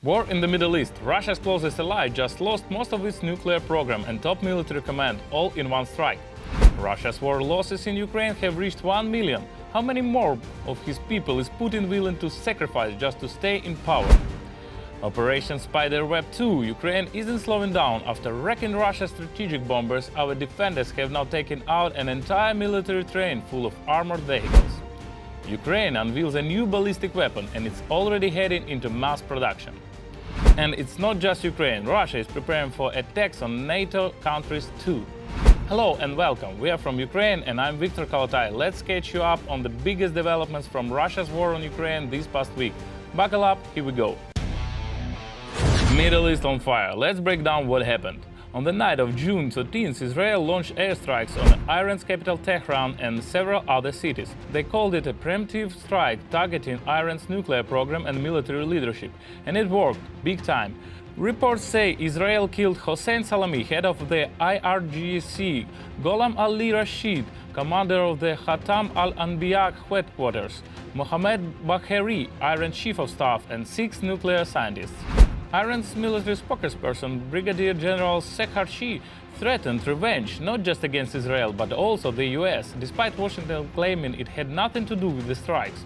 War in the Middle East. Russia's closest ally just lost most of its nuclear program and top military command, all in one strike. Russia's war losses in Ukraine have reached 1 million. How many more of his people is Putin willing to sacrifice just to stay in power? Operation Spiderweb 2. Ukraine isn't slowing down. After wrecking Russia's strategic bombers, our defenders have now taken out an entire military train full of armored vehicles. Ukraine unveils a new ballistic weapon and it's already heading into mass production. And it's not just Ukraine. Russia is preparing for attacks on NATO countries too. Hello and welcome. We are from Ukraine and I'm Viktor Kalatai. Let's catch you up on the biggest developments from Russia's war on Ukraine this past week. Buckle up, here we go. Middle East on fire. Let's break down what happened. On the night of June 13th, Israel launched airstrikes on Iran's capital Tehran and several other cities. They called it a preemptive strike targeting Iran's nuclear program and military leadership. And it worked, big time. Reports say Israel killed Hossein Salami, head of the IRGC, Gholam Ali Rashid, commander of the Khatam al-Anbiya headquarters, Mohammad Bagheri, Iran's chief of staff, and 6 nuclear scientists. Iran's military spokesperson, Brigadier General Sekharchi, threatened revenge not just against Israel but also the US, despite Washington claiming it had nothing to do with the strikes.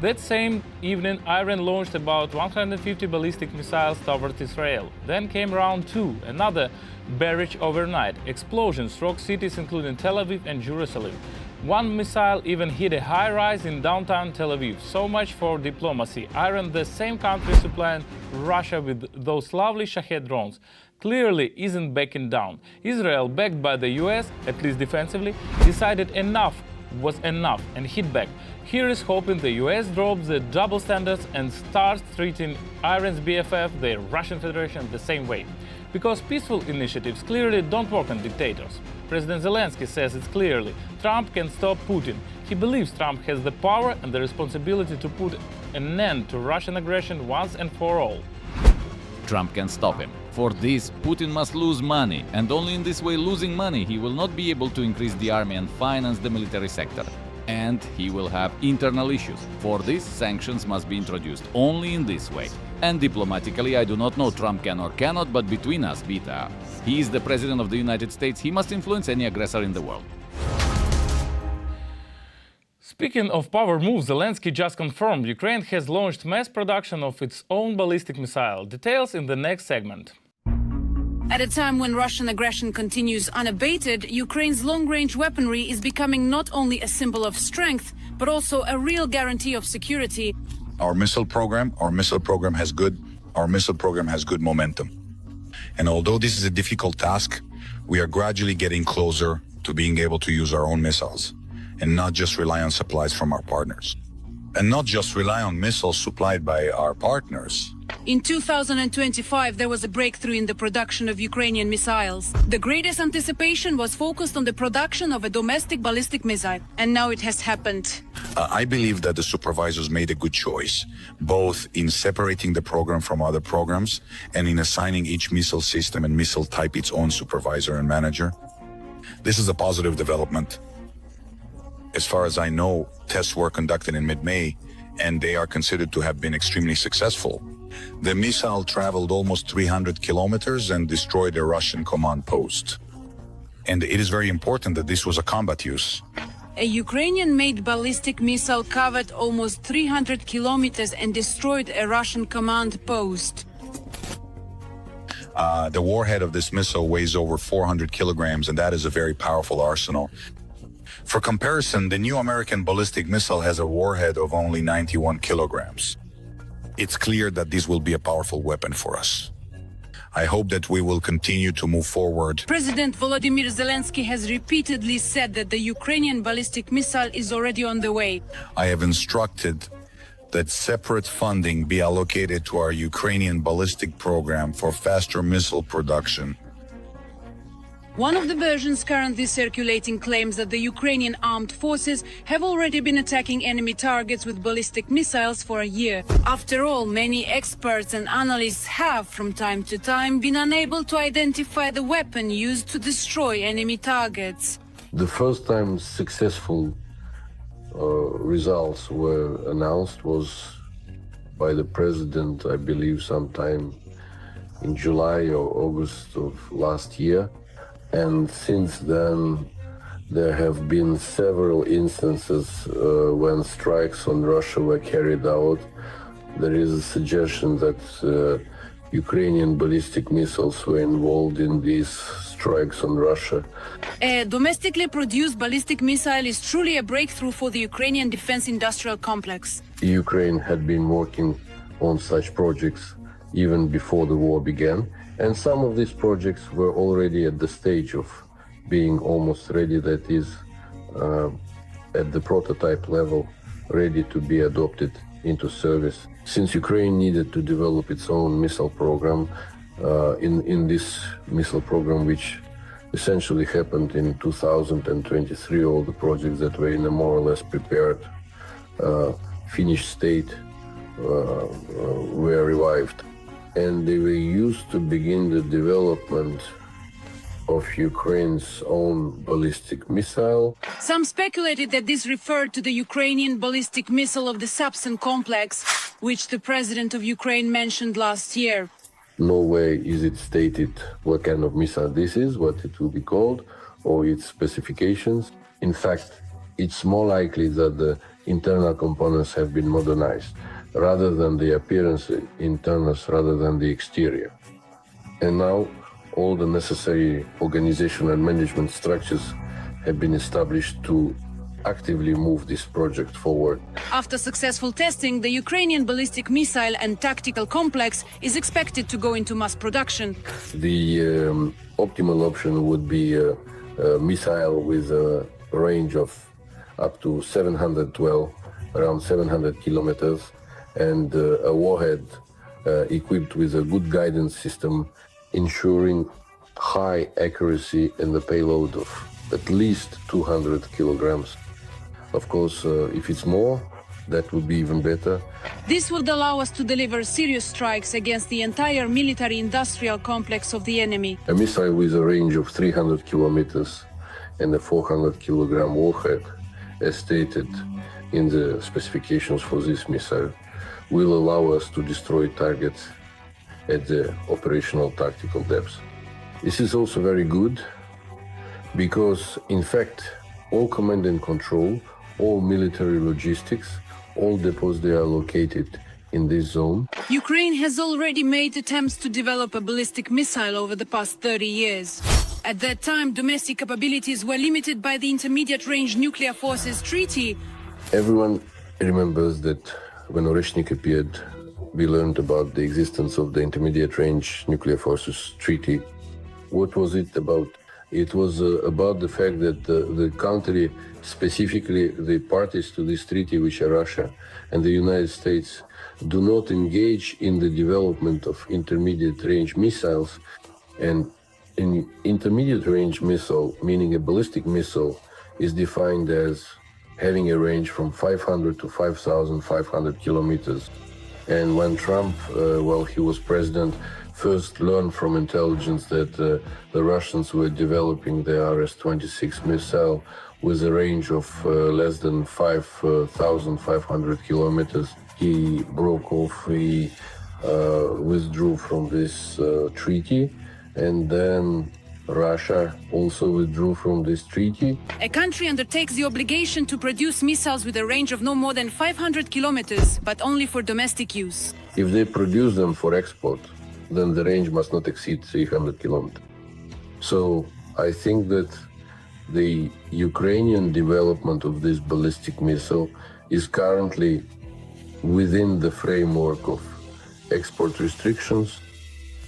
That same evening, Iran launched about 150 ballistic missiles towards Israel. Then came round 2, another barrage overnight. Explosions rocked cities including Tel Aviv and Jerusalem. One missile even hit a high-rise in downtown Tel Aviv. So much for diplomacy. Iran, the same country supplying Russia with those lovely Shahed drones, clearly isn't backing down. Israel, backed by the US, at least defensively, decided enough was enough and hit back. Here is hoping the US drops the double standards and starts treating Iran's BFF, the Russian Federation, the same way. Because peaceful initiatives clearly don't work on dictators. President Zelensky says it clearly. Trump can stop Putin. He believes Trump has the power and the responsibility to put an end to Russian aggression once and for all. Trump can stop him. For this, Putin must lose money, and only in this way, losing money, he will not be able to increase the army and finance the military sector. And he will have internal issues. For this, sanctions must be introduced only in this way. And diplomatically, I do not know Trump can or cannot, but between us, Bita, he is the president of the United States, he must influence any aggressor in the world. Speaking of power moves, Zelensky just confirmed Ukraine has launched mass production of its own ballistic missile. Details in the next segment. At a time when Russian aggression continues unabated, Ukraine's long-range weaponry is becoming not only a symbol of strength, but also a real guarantee of security. Our missile program has good momentum. And although this is a difficult task, we are gradually getting closer to being able to use our own missiles and not just rely on supplies from our partners. And not just rely on missiles supplied by our partners. In 2025, there was a breakthrough in the production of Ukrainian missiles. The greatest anticipation was focused on the production of a domestic ballistic missile, and now it has happened. I believe that the supervisors made a good choice, both in separating the program from other programs and in assigning each missile system and missile type its own supervisor and manager. This is a positive development. As far as I know, tests were conducted in mid-May, and they are considered to have been extremely successful. The missile traveled almost 300 kilometers and destroyed a Russian command post. And it is very important that this was a combat use. A Ukrainian-made ballistic missile covered almost 300 kilometers and destroyed a Russian command post. The warhead of this missile weighs over 400 kilograms, and that is a very powerful arsenal. For comparison, the new American ballistic missile has a warhead of only 91 kilograms. It's clear that this will be a powerful weapon for us. I hope that we will continue to move forward. President Volodymyr Zelensky has repeatedly said that the Ukrainian ballistic missile is already on the way. I have instructed that separate funding be allocated to our Ukrainian ballistic program for faster missile production. One of the versions currently circulating claims that the Ukrainian armed forces have already been attacking enemy targets with ballistic missiles for a year. After all, many experts and analysts have, from time to time, been unable to identify the weapon used to destroy enemy targets. The first time successful results were announced was by the president, I believe, sometime in July or August of last year. And since then, there have been several instances when strikes on Russia were carried out. There is a suggestion that Ukrainian ballistic missiles were involved in these strikes on Russia. A domestically produced ballistic missile is truly a breakthrough for the Ukrainian defense industrial complex. Ukraine had been working on such projects even before the war began, and some of these projects were already at the stage of being almost ready, that is, at the prototype level, ready to be adopted into service. Since Ukraine needed to develop its own missile program, in this missile program, which essentially happened in 2023, all the projects that were in a more or less prepared, finished state were revived. And they were used to begin the development of Ukraine's own ballistic missile. Some speculated that this referred to the Ukrainian ballistic missile of the Sapsan complex, which the president of Ukraine mentioned last year. Nowhere is it stated what kind of missile this is, what it will be called, or its specifications. In fact, it's more likely that the internal components have been modernized, rather than the appearance internals, rather than the exterior. And now all the necessary organization and management structures have been established to actively move this project forward. After successful testing, the Ukrainian ballistic missile and tactical complex is expected to go into mass production. The optimal option would be a missile with a range of up to 712, around 700 kilometers, and a warhead equipped with a good guidance system, ensuring high accuracy in the payload of at least 200 kilograms. Of course, if it's more, that would be even better. This would allow us to deliver serious strikes against the entire military-industrial complex of the enemy. A missile with a range of 300 kilometers and a 400-kilogram warhead, as stated in the specifications for this missile, will allow us to destroy targets at the operational tactical depths. This is also very good because, in fact, all command and control, all military logistics, all depots, they are located in this zone. Ukraine has already made attempts to develop a ballistic missile over the past 30 years. At that time, domestic capabilities were limited by the Intermediate Range Nuclear Forces Treaty. Everyone remembers that when Oreshnik appeared, we learned about the existence of the Intermediate Range Nuclear Forces Treaty. What was it about? It was about the fact that the country, specifically the parties to this treaty, which are Russia and the United States, do not engage in the development of intermediate range missiles. And an intermediate range missile, meaning a ballistic missile, is defined as having a range from 500 to 5,500 kilometers. And when Trump, while he was president, first learned from intelligence that the Russians were developing the RS-26 missile with a range of less than 5,500 kilometers, he broke off, he withdrew from this treaty, and then Russia also withdrew from this treaty. A country undertakes the obligation to produce missiles with a range of no more than 500 kilometers, but only for domestic use. If they produce them for export, then the range must not exceed 300 kilometers. So I think that the Ukrainian development of this ballistic missile is currently within the framework of export restrictions,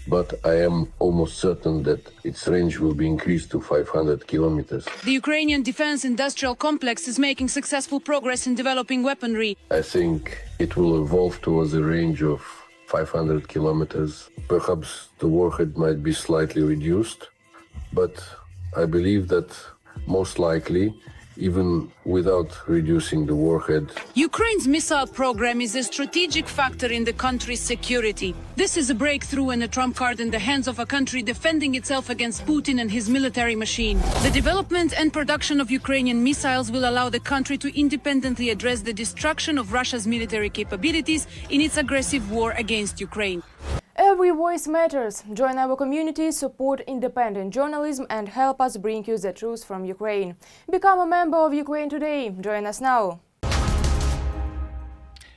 but I am almost certain that its range will be increased to 500 kilometers. The Ukrainian defense industrial complex is making successful progress in developing weaponry. I think it will evolve towards a range of 500 kilometers. Perhaps the warhead might be slightly reduced, but I believe that most likely even without reducing the warhead. Ukraine's missile program is a strategic factor in the country's security. This is a breakthrough and a trump card in the hands of a country defending itself against Putin and his military machine. The development and production of Ukrainian missiles will allow the country to independently address the destruction of Russia's military capabilities in its aggressive war against Ukraine. Every voice matters. Join our community, support independent journalism and help us bring you the truth from Ukraine. Become a member of Ukraine today. Join us now.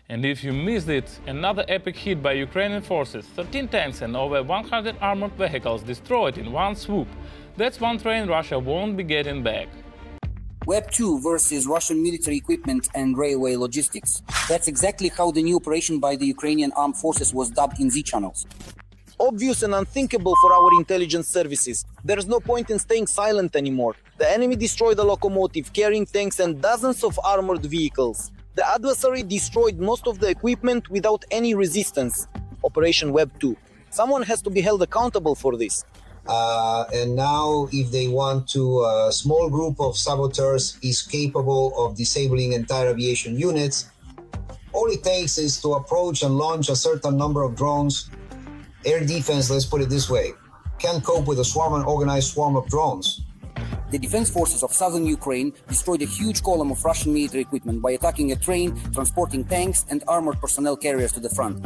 And if you missed it, another epic hit by Ukrainian forces, 13 tanks and over 100 armored vehicles destroyed in one swoop. That's one train Russia won't be getting back. Web 2 versus Russian military equipment and railway logistics. That's exactly how the new operation by the Ukrainian armed forces was dubbed in Z channels. Obvious and unthinkable for our intelligence services. There's no point in staying silent anymore. The enemy destroyed a locomotive carrying tanks and dozens of armored vehicles. The adversary destroyed most of the equipment without any resistance. Operation Web 2. Someone has to be held accountable for this. And now, if they want to, a small group of saboteurs is capable of disabling entire aviation units. All it takes is to approach and launch a certain number of drones. Air defense, let's put it this way, can cope with an organized swarm of drones. The defense forces of southern Ukraine destroyed a huge column of Russian military equipment by attacking a train transporting tanks and armored personnel carriers to the front.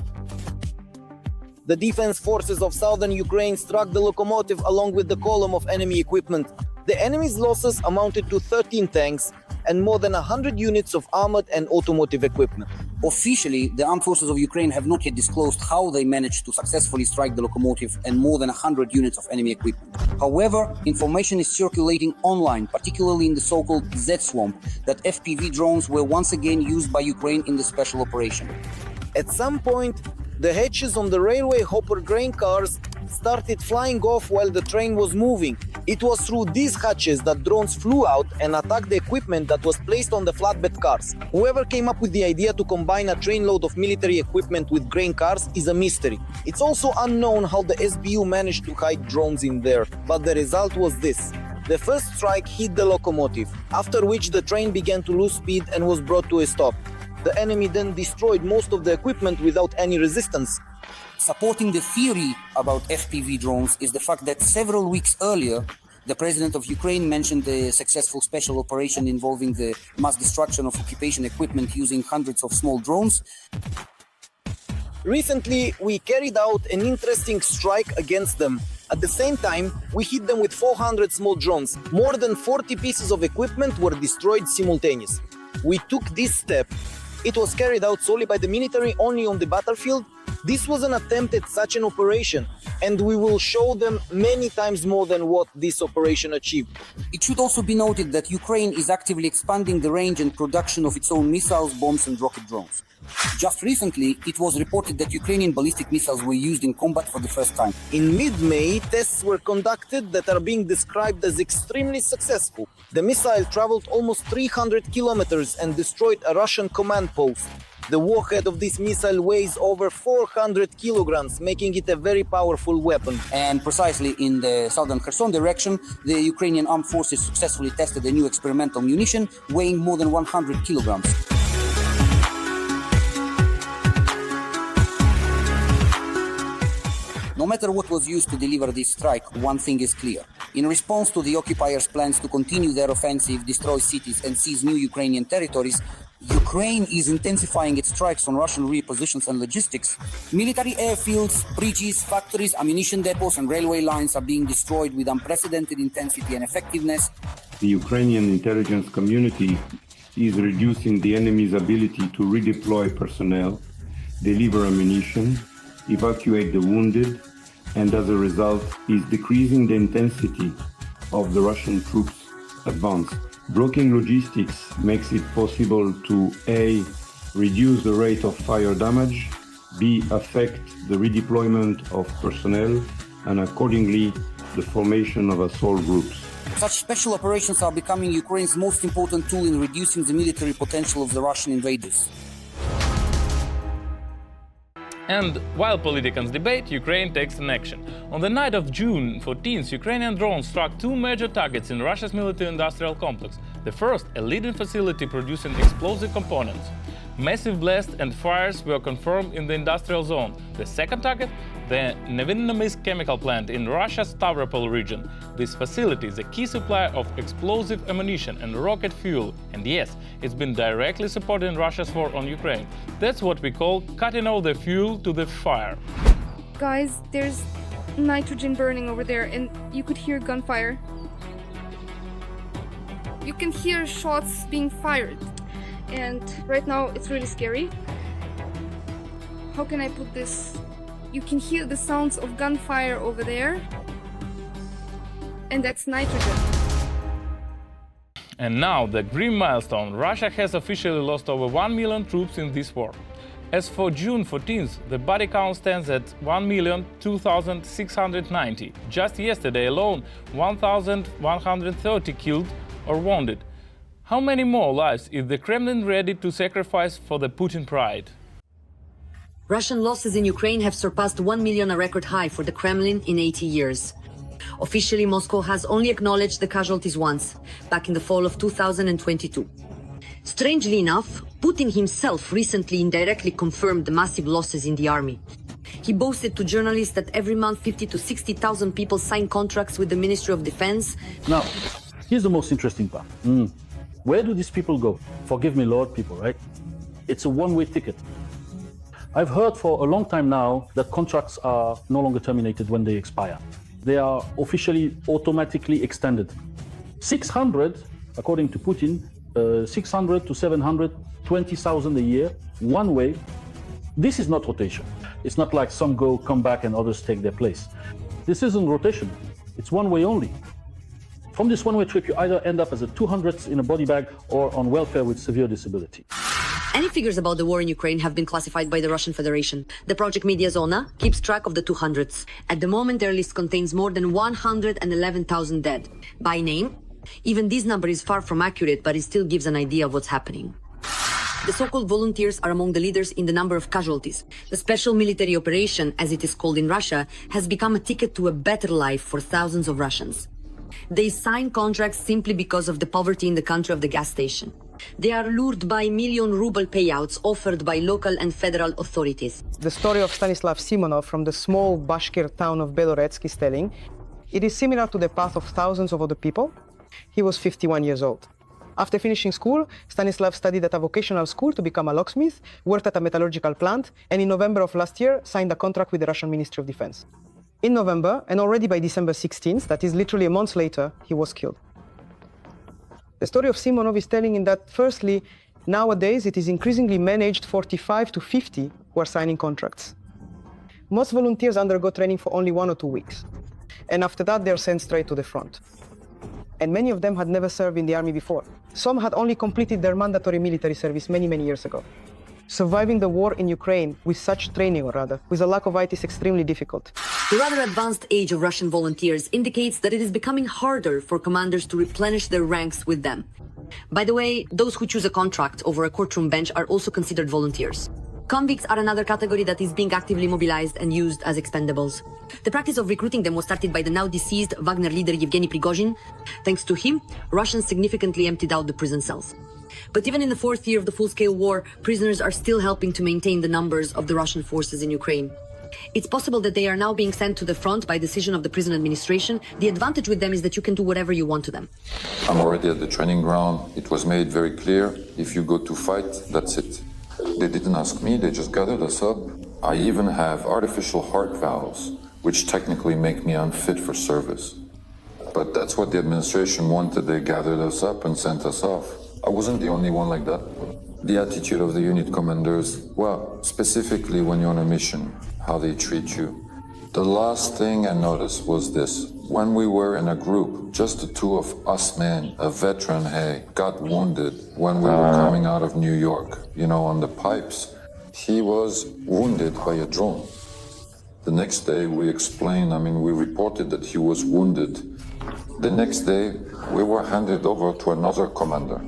The defense forces of southern Ukraine struck the locomotive along with the column of enemy equipment. The enemy's losses amounted to 13 tanks and more than 100 units of armored and automotive equipment. Officially, the armed forces of Ukraine have not yet disclosed how they managed to successfully strike the locomotive and more than 100 units of enemy equipment. However, information is circulating online, particularly in the so-called Z-swamp, that FPV drones were once again used by Ukraine in the special operation. At some point, the hatches on the railway hopper grain cars started flying off while the train was moving. It was through these hatches that drones flew out and attacked the equipment that was placed on the flatbed cars. Whoever came up with the idea to combine a trainload of military equipment with grain cars is a mystery. It's also unknown how the SBU managed to hide drones in there, but the result was this. The first strike hit the locomotive, after which the train began to lose speed and was brought to a stop. The enemy then destroyed most of the equipment without any resistance. Supporting the theory about FPV drones is the fact that several weeks earlier, the president of Ukraine mentioned the successful special operation involving the mass destruction of occupation equipment using hundreds of small drones. Recently, we carried out an interesting strike against them. At the same time, we hit them with 400 small drones. More than 40 pieces of equipment were destroyed simultaneously. We took this step. It was carried out solely by the military, only on the battlefield. This was an attempt at such an operation, and we will show them many times more than what this operation achieved. It should also be noted that Ukraine is actively expanding the range and production of its own missiles, bombs and rocket drones. Just recently, it was reported that Ukrainian ballistic missiles were used in combat for the first time. In mid-May, tests were conducted that are being described as extremely successful. The missile traveled almost 300 kilometers and destroyed a Russian command post. The warhead of this missile weighs over 400 kilograms, making it a very powerful weapon. And precisely in the southern Kherson direction, the Ukrainian armed forces successfully tested a new experimental munition weighing more than 100 kilograms. No matter what was used to deliver this strike, one thing is clear. In response to the occupiers' plans to continue their offensive, destroy cities and seize new Ukrainian territories, Ukraine is intensifying its strikes on Russian rear positions and logistics. Military airfields, bridges, factories, ammunition depots and railway lines are being destroyed with unprecedented intensity and effectiveness. The Ukrainian intelligence community is reducing the enemy's ability to redeploy personnel, deliver ammunition, evacuate the wounded, and as a result is decreasing the intensity of the Russian troops' advance. Blocking logistics makes it possible to A. reduce the rate of fire damage, B. affect the redeployment of personnel, and accordingly the formation of assault groups. Such special operations are becoming Ukraine's most important tool in reducing the military potential of the Russian invaders. And while politicians debate, Ukraine takes an action. On the night of June 14th, Ukrainian drones struck two major targets in Russia's military-industrial complex. The first, a leading facility producing explosive components. Massive blasts and fires were confirmed in the industrial zone. The second target, the Nevinnomysk chemical plant in Russia's Stavropol region. This facility is a key supplier of explosive ammunition and rocket fuel. And yes, it's been directly supporting Russia's war on Ukraine. That's what we call cutting off the fuel to the fire. Guys, there's nitrogen burning over there, and you could hear gunfire. You can hear shots being fired. And right now it's really scary. How can I put this? You can hear the sounds of gunfire over there. And that's nitrogen. And now the grim milestone. Russia has officially lost over 1 million troops in this war. As for June 14th, the body count stands at 1,002,690. Just yesterday alone, 1,130 killed or wounded. How many more lives is the Kremlin ready to sacrifice for the Putin pride? Russian losses in Ukraine have surpassed 1 million, a record high for the Kremlin in 80 years. Officially, Moscow has only acknowledged the casualties once, back in the fall of 2022. Strangely enough, Putin himself recently indirectly confirmed the massive losses in the army. He boasted to journalists that every month 50 to 60,000 people sign contracts with the Ministry of Defense. Now, here's the most interesting part. Where do these people go? Forgive me, Lord, people, right? It's a one-way ticket. I've heard for a long time now that contracts are no longer terminated when they expire. They are officially automatically extended. 600, according to Putin, 600 to 720,000 a year, one way. This is not rotation. It's not like some go, come back, and others take their place. This isn't rotation. It's one way only. From this one-way trip, you either end up as a 200th in a body bag or on welfare with severe disability. Any figures about the war in Ukraine have been classified by the Russian Federation. The project Media Zona keeps track of the 200s. At the moment, their list contains more than 111,000 dead. By name, even this number is far from accurate, but it still gives an idea of what's happening. The so-called volunteers are among the leaders in the number of casualties. The special military operation, as it is called in Russia, has become a ticket to a better life for thousands of Russians. They sign contracts simply because of the poverty in the country of the gas station. They are lured by million-ruble payouts offered by local and federal authorities. The story of Stanislav Simonov from the small Bashkir town of Beloretsky is telling. It is similar to the path of thousands of other people. He was 51 years old. After finishing school, Stanislav studied at a vocational school to become a locksmith, worked at a metallurgical plant, and in November of last year signed a contract with the Russian Ministry of Defense. In November, and already by December 16th, that is literally a month later, he was killed. The story of Simonov is telling in that, firstly, nowadays it is increasingly managed 45 to 50 who are signing contracts. Most volunteers undergo training for only 1 or 2 weeks. And after that, they're sent straight to the front. And many of them had never served in the army before. Some had only completed their mandatory military service many, many years ago. Surviving the war in Ukraine with such training, or rather, with a lack of it, is extremely difficult. The rather advanced age of Russian volunteers indicates that it is becoming harder for commanders to replenish their ranks with them. By the way, those who choose a contract over a courtroom bench are also considered volunteers. Convicts are another category that is being actively mobilized and used as expendables. The practice of recruiting them was started by the now deceased Wagner leader Yevgeny Prigozhin. Thanks to him, Russians significantly emptied out the prison cells. But even in the 4th year of the full-scale war, prisoners are still helping to maintain the numbers of the Russian forces in Ukraine. It's possible that they are now being sent to the front by decision of the prison administration. The advantage with them is that you can do whatever you want to them. I'm already at the training ground. It was made very clear, if you go to fight, that's it. They didn't ask me, they just gathered us up. I even have artificial heart valves, which technically make me unfit for service. But that's what the administration wanted. They gathered us up and sent us off. I wasn't the only one like that. The attitude of the unit commanders, well, specifically when you're on a mission, how they treat you. The last thing I noticed was this. When we were in a group, just the two of us men, a veteran, got wounded when we were coming out of New York, on the pipes. He was wounded by a drone. The next day we explained, we reported that he was wounded. The next day we were handed over to another commander.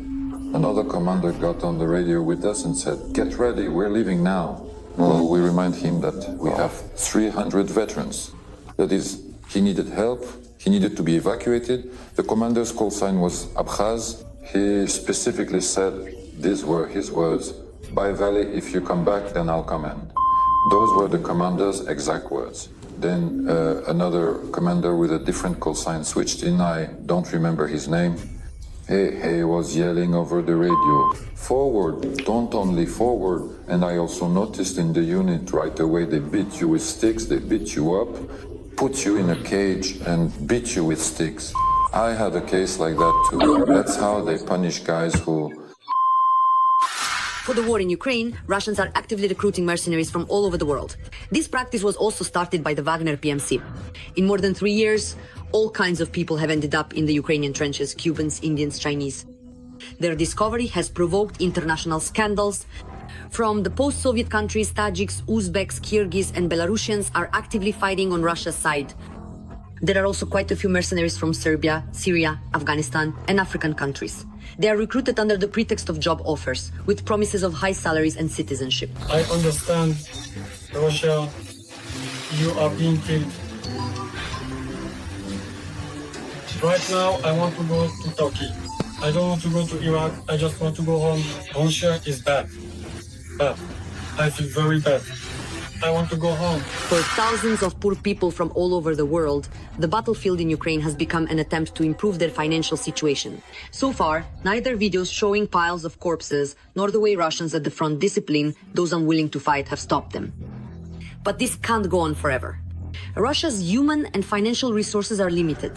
Another commander got on the radio with us and said, "Get ready, we're leaving now." Well, we remind him that we have 300 veterans. That is, he needed help, he needed to be evacuated. The commander's call sign was Abkhaz, He specifically said, these were his words, "By Valley, if you come back, then I'll come in." Those were the commander's exact words. Then another commander with a different call sign switched in. I don't remember his name. He was yelling over the radio, "Forward, don't only forward." And I also noticed in the unit right away, they beat you with sticks, they beat you up, put you in a cage and beat you with sticks. I had a case like that too. That's how they punish guys who... For the war in Ukraine, Russians are actively recruiting mercenaries from all over the world. This practice was also started by the Wagner PMC. In more than 3 years, all kinds of people have ended up in the Ukrainian trenches: Cubans, Indians, Chinese. Their discovery has provoked international scandals. From the post-Soviet countries, Tajiks, Uzbeks, Kyrgyz and Belarusians are actively fighting on Russia's side. There are also quite a few mercenaries from Serbia, Syria, Afghanistan and African countries. They are recruited under the pretext of job offers, with promises of high salaries and citizenship. I understand, Russia, you are being killed. Right now, I want to go to Turkey. I don't want to go to Iraq. I just want to go home. Russia is bad. Bad. I feel very bad. I want to go home. For thousands of poor people from all over the world, the battlefield in Ukraine has become an attempt to improve their financial situation. So far, neither videos showing piles of corpses nor the way Russians at the front discipline those unwilling to fight have stopped them. But this can't go on forever. Russia's human and financial resources are limited,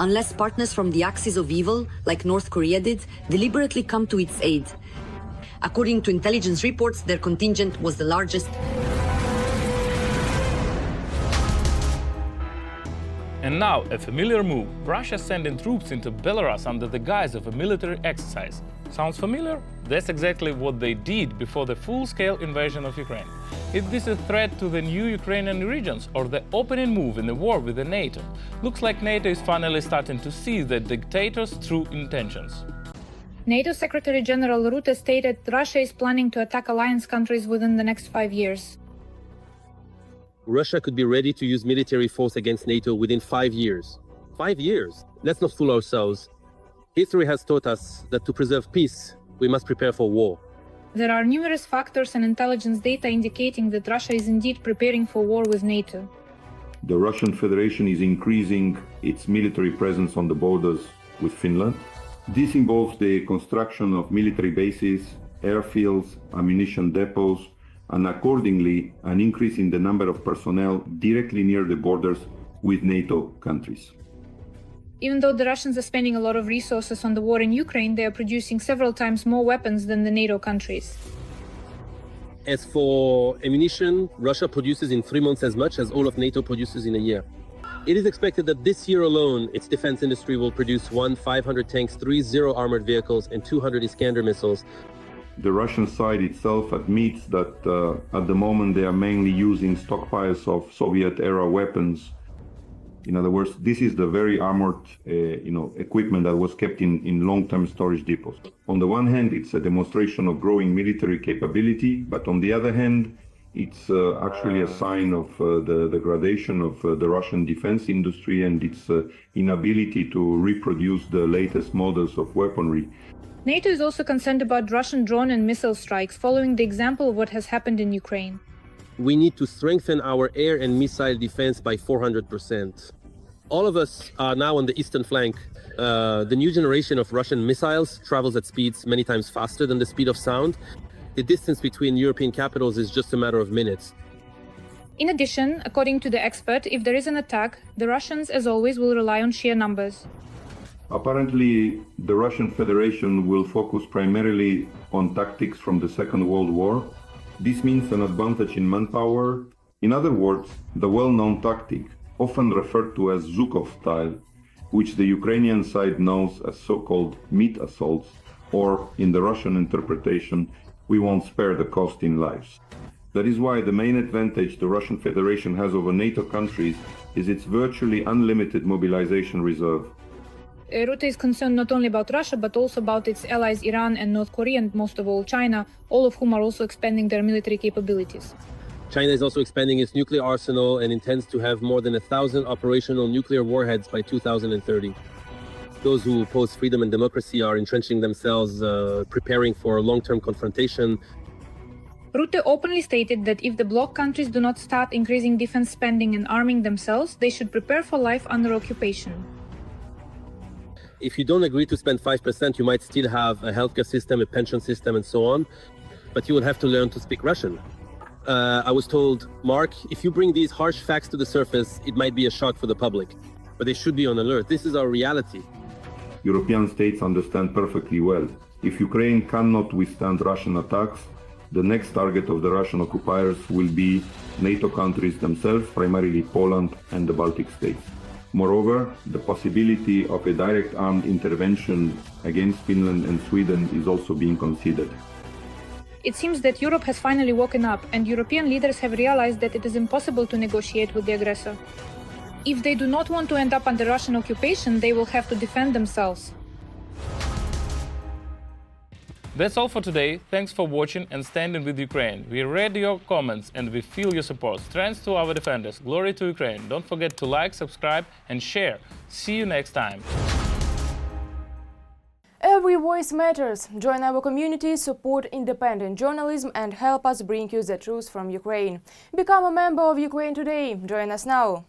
unless partners from the axis of evil, like North Korea did, deliberately come to its aid. According to intelligence reports, their contingent was the largest. And now, a familiar move. Russia sending troops into Belarus under the guise of a military exercise. Sounds familiar? That's exactly what they did before the full-scale invasion of Ukraine. Is this a threat to the new Ukrainian regions or the opening move in the war with the NATO? Looks like NATO is finally starting to see the dictator's true intentions. NATO Secretary General Rutte stated Russia is planning to attack alliance countries within the next 5 years. Russia could be ready to use military force against NATO within 5 years. 5 years? Let's not fool ourselves. History has taught us that to preserve peace, we must prepare for war. There are numerous factors and intelligence data indicating that Russia is indeed preparing for war with NATO. The Russian Federation is increasing its military presence on the borders with Finland. This involves the construction of military bases, airfields, ammunition depots, and accordingly, an increase in the number of personnel directly near the borders with NATO countries. Even though the Russians are spending a lot of resources on the war in Ukraine, they are producing several times more weapons than the NATO countries. As for ammunition, Russia produces in 3 months as much as all of NATO produces in a year. It is expected that this year alone, its defense industry will produce 500 tanks, 3 zero-armored vehicles, and 200 Iskander missiles. The Russian side itself admits that at the moment they are mainly using stockpiles of Soviet-era weapons. In other words, this is the very armored equipment that was kept in long-term storage depots. On the one hand, it's a demonstration of growing military capability, but on the other hand, it's actually a sign of the degradation of the Russian defense industry and its inability to reproduce the latest models of weaponry. NATO is also concerned about Russian drone and missile strikes, following the example of what has happened in Ukraine. We need to strengthen our air and missile defense by 400%. All of us are now on the eastern flank. The new generation of Russian missiles travels at speeds many times faster than the speed of sound. The distance between European capitals is just a matter of minutes. In addition, according to the expert, if there is an attack, the Russians, as always, will rely on sheer numbers. Apparently, the Russian Federation will focus primarily on tactics from the Second World War. This means an advantage in manpower. In other words, the well-known tactic, often referred to as Zhukov style, which the Ukrainian side knows as so-called meat assaults, or in the Russian interpretation, we won't spare the cost in lives. That is why the main advantage the Russian Federation has over NATO countries is its virtually unlimited mobilization reserve. Rutte is concerned not only about Russia, but also about its allies Iran and North Korea, and most of all China, all of whom are also expanding their military capabilities. China is also expanding its nuclear arsenal and intends to have more than 1,000 operational nuclear warheads by 2030. Those who oppose freedom and democracy are entrenching themselves, preparing for long-term confrontation. Rutte openly stated that if the bloc countries do not start increasing defense spending and arming themselves, they should prepare for life under occupation. If you don't agree to spend 5%, you might still have a healthcare system, a pension system, and so on, but you will have to learn to speak Russian. I was told, Mark, if you bring these harsh facts to the surface, it might be a shock for the public, but they should be on alert. This is our reality. European states understand perfectly well. If Ukraine cannot withstand Russian attacks, the next target of the Russian occupiers will be NATO countries themselves, primarily Poland and the Baltic states. Moreover, the possibility of a direct armed intervention against Finland and Sweden is also being considered. It seems that Europe has finally woken up, and European leaders have realized that it is impossible to negotiate with the aggressor. If they do not want to end up under Russian occupation, they will have to defend themselves. That's all for today. Thanks for watching and standing with Ukraine. We read your comments and we feel your support. Strength to our defenders. Glory to Ukraine. Don't forget to like, subscribe and share. See you next time. Every voice matters. Join our community, support independent journalism and help us bring you the truth from Ukraine. Become a member of Ukraine Today. Join us now.